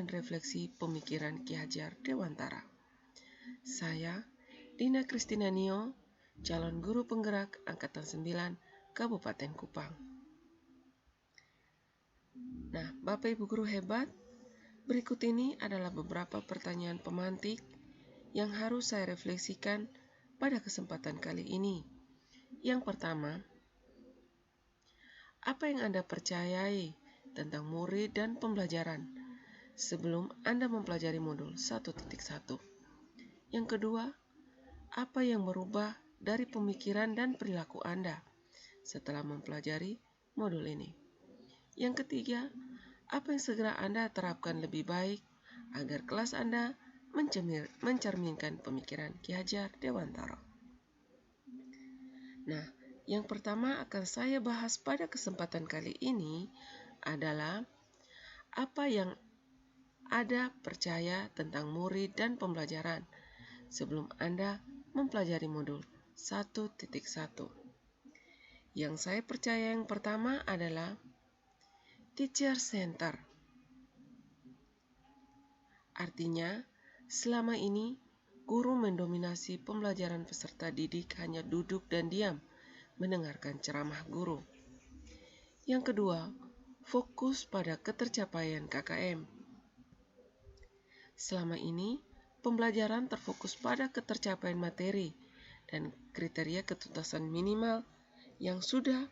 dan refleksi pemikiran Ki Hajar Dewantara. Saya, Dina Kristina Nio, calon guru penggerak Angkatan 9, Kabupaten Kupang. Nah, Bapak Ibu guru hebat, berikut ini adalah beberapa pertanyaan pemantik yang harus saya refleksikan pada kesempatan kali ini. Yang pertama, apa yang Anda percayai tentang murid dan pembelajaran sebelum Anda mempelajari modul 1.1? Yang kedua, apa yang berubah dari pemikiran dan perilaku Anda setelah mempelajari modul ini? Yang ketiga, apa yang segera Anda terapkan lebih baik agar kelas Anda mencerminkan pemikiran Ki Hajar Dewantara? Nah, yang pertama akan saya bahas pada kesempatan kali ini adalah apa yang Anda percaya tentang murid dan pembelajaran sebelum Anda mempelajari modul 1.1. Yang saya percaya yang pertama adalah teacher center. Artinya, selama ini guru mendominasi pembelajaran peserta didik hanya duduk dan diam mendengarkan ceramah guru. Yang kedua, fokus pada ketercapaian KKM. Selama ini, pembelajaran terfokus pada ketercapaian materi dan kriteria ketuntasan minimal yang sudah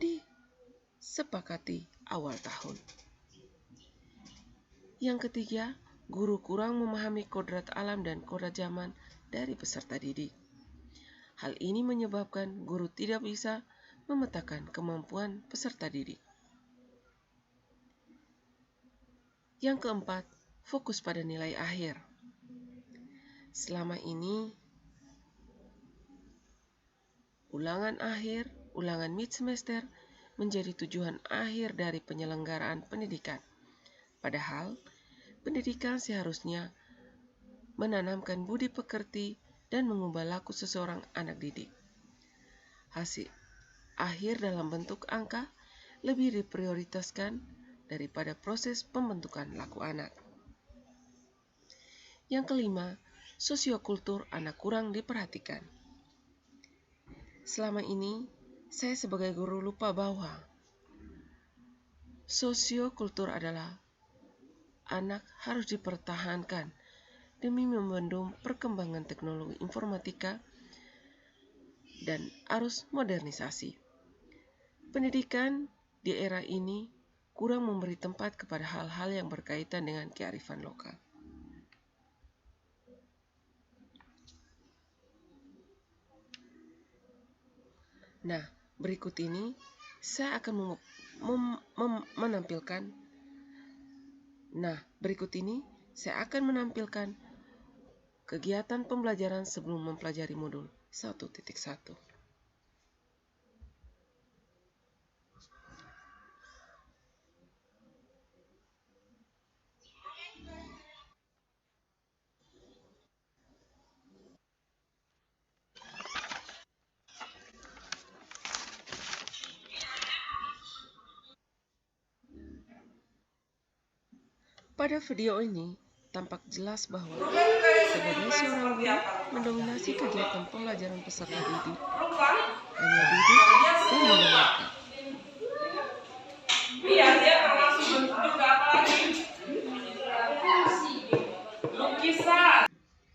disepakati awal tahun. Yang ketiga, guru kurang memahami kodrat alam dan kodrat zaman dari peserta didik. Hal ini menyebabkan guru tidak bisa memetakan kemampuan peserta didik. Yang keempat, fokus pada nilai akhir. Selama ini, ulangan akhir, ulangan mid semester menjadi tujuan akhir dari penyelenggaraan pendidikan. Padahal, pendidikan seharusnya menanamkan budi pekerti dan mengubah laku seseorang anak didik. Hasil akhir dalam bentuk angka lebih diprioritaskan daripada proses pembentukan laku anak. Yang kelima, sosiokultur anak kurang diperhatikan. Selama ini, saya sebagai guru lupa bahwa sosiokultur adalah anak harus dipertahankan demi membendung perkembangan teknologi informatika dan arus modernisasi. Pendidikan di era ini kurang memberi tempat kepada hal-hal yang berkaitan dengan kearifan lokal. Nah, berikut ini saya akan menampilkan kegiatan pembelajaran sebelum mempelajari modul 1.1. Pada video ini, tampak jelas bahwa sebagai seorang guru mendominasi kegiatan pembelajaran peserta didik hanya duduk dan mendengarkan.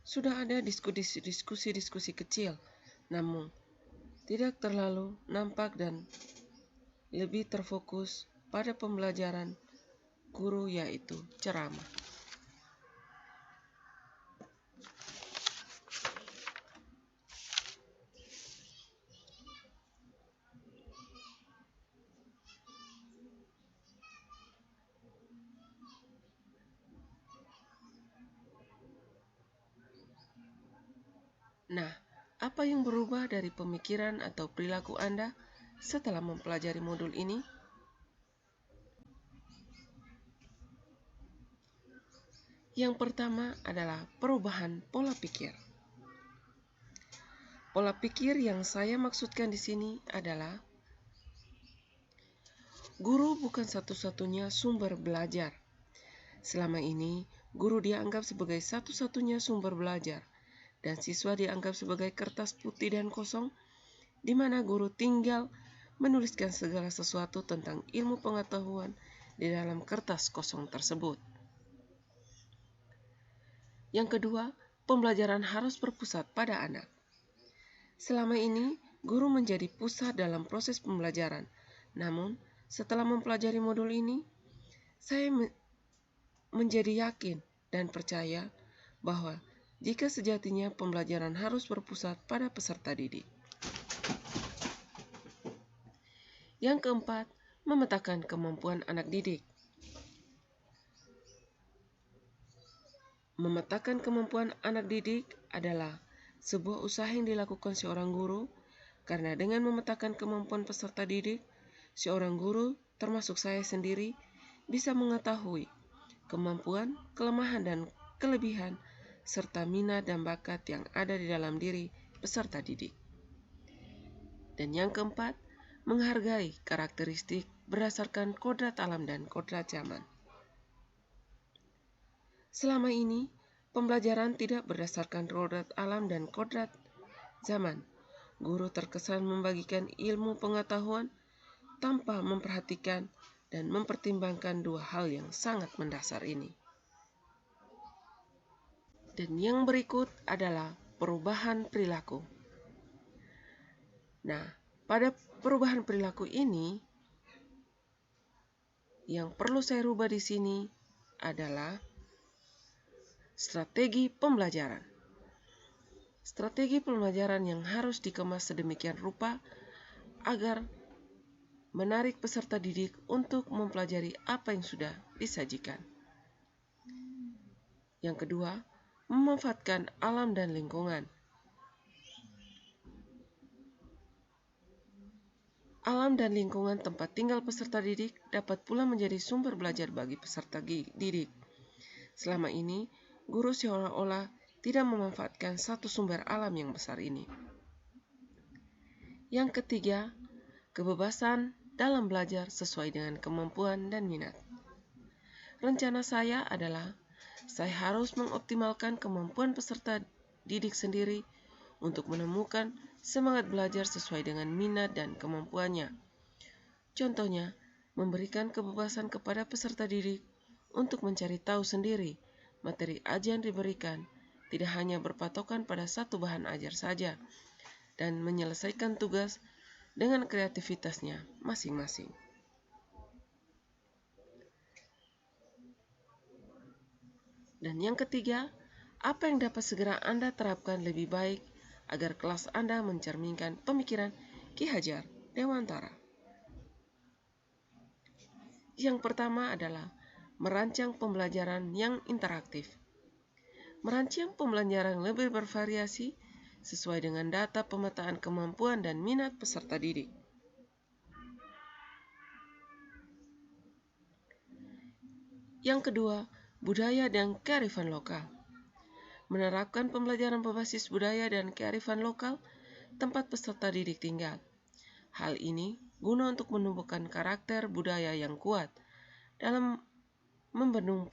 Sudah ada diskusi kecil, namun tidak terlalu nampak dan lebih terfokus pada pembelajaran guru, yaitu ceramah. Nah, apa yang berubah dari pemikiran atau perilaku Anda setelah mempelajari modul ini? Yang pertama adalah perubahan pola pikir. Pola pikir yang saya maksudkan di sini adalah guru bukan satu-satunya sumber belajar. Selama ini, guru dianggap sebagai satu-satunya sumber belajar, dan siswa dianggap sebagai kertas putih dan kosong, di mana guru tinggal menuliskan segala sesuatu tentang ilmu pengetahuan di dalam kertas kosong tersebut. Yang kedua, pembelajaran harus berpusat pada anak. Selama ini, guru menjadi pusat dalam proses pembelajaran. Namun, setelah mempelajari modul ini, saya menjadi yakin dan percaya bahwa jika sejatinya pembelajaran harus berpusat pada peserta didik. Yang keempat, memetakan kemampuan anak didik. Memetakan kemampuan anak didik adalah sebuah usaha yang dilakukan seorang guru, karena dengan memetakan kemampuan peserta didik, seorang guru, termasuk saya sendiri, bisa mengetahui kemampuan, kelemahan, dan kelebihan, serta minat dan bakat yang ada di dalam diri peserta didik. Dan yang keempat, menghargai karakteristik berdasarkan kodrat alam dan kodrat zaman. Selama ini, pembelajaran tidak berdasarkan kodrat alam dan kodrat zaman. Guru terkesan membagikan ilmu pengetahuan tanpa memperhatikan dan mempertimbangkan dua hal yang sangat mendasar ini. Dan yang berikut adalah perubahan perilaku. Nah, pada perubahan perilaku ini, yang perlu saya rubah di sini adalah strategi pembelajaran. Strategi pembelajaran yang harus dikemas sedemikian rupa agar menarik peserta didik untuk mempelajari apa yang sudah disajikan. Yang kedua, memanfaatkan alam dan lingkungan. Alam dan lingkungan tempat tinggal peserta didik dapat pula menjadi sumber belajar bagi peserta didik. Selama ini, guru seolah-olah tidak memanfaatkan satu sumber alam yang besar ini. Yang ketiga, kebebasan dalam belajar sesuai dengan kemampuan dan minat. Rencana saya adalah saya harus mengoptimalkan kemampuan peserta didik sendiri untuk menemukan semangat belajar sesuai dengan minat dan kemampuannya. Contohnya, memberikan kebebasan kepada peserta didik untuk mencari tahu sendiri materi ajar yang diberikan, tidak hanya berpatokan pada satu bahan ajar saja, dan menyelesaikan tugas dengan kreativitasnya masing-masing. Dan yang ketiga, apa yang dapat segera Anda terapkan lebih baik agar kelas Anda mencerminkan pemikiran Ki Hajar Dewantara? Yang pertama adalah merancang pembelajaran yang interaktif. Merancang pembelajaran lebih bervariasi sesuai dengan data pemetaan kemampuan dan minat peserta didik. Yang kedua, budaya dan kearifan lokal. Menerapkan pembelajaran berbasis budaya dan kearifan lokal tempat peserta didik tinggal. Hal ini guna untuk menumbuhkan karakter budaya yang kuat dalam membendung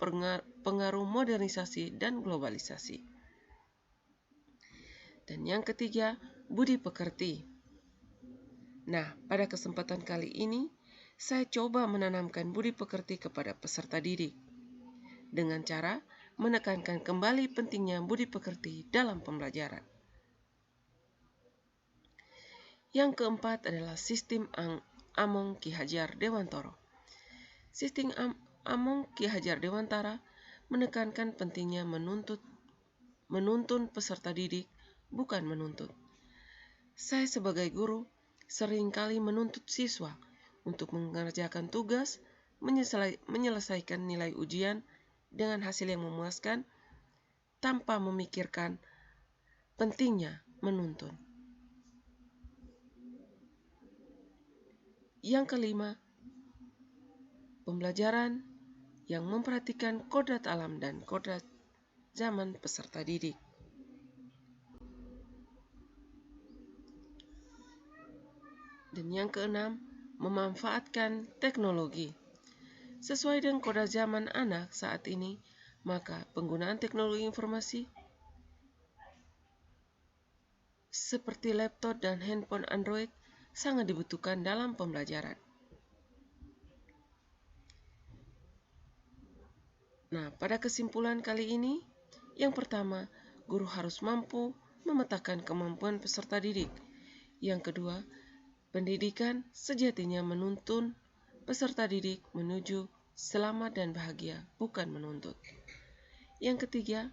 pengaruh modernisasi dan globalisasi. Dan yang ketiga, budi pekerti. Nah, pada kesempatan kali ini, saya coba menanamkan budi pekerti kepada peserta didik dengan cara menekankan kembali pentingnya budi pekerti dalam pembelajaran. Yang keempat adalah sistem Among Ki Hajar Dewantara. Sistem Among Ki Hajar Dewantara menekankan pentingnya menuntun peserta didik, bukan menuntut. Saya sebagai guru seringkali menuntut siswa untuk mengerjakan tugas, menyelesaikan nilai ujian dengan hasil yang memuaskan tanpa memikirkan pentingnya menuntun. Yang kelima, pembelajaran yang memperhatikan kodrat alam dan kodrat zaman peserta didik. Dan yang keenam, memanfaatkan teknologi. Sesuai dengan koda zaman anak saat ini, maka penggunaan teknologi informasi seperti laptop dan handphone Android sangat dibutuhkan dalam pembelajaran. Nah, pada kesimpulan kali ini, yang pertama, guru harus mampu memetakan kemampuan peserta didik. Yang kedua, pendidikan sejatinya menuntun peserta didik menuju selamat dan bahagia, bukan menuntut. Yang ketiga,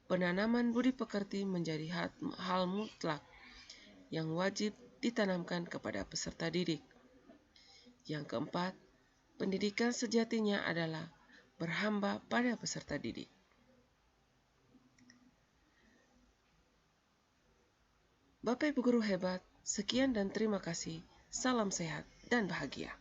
penanaman budi pekerti menjadi hal mutlak yang wajib ditanamkan kepada peserta didik. Yang keempat, pendidikan sejatinya adalah berhamba pada peserta didik. Bapak Ibu guru hebat, sekian dan terima kasih. Salam sehat dan bahagia.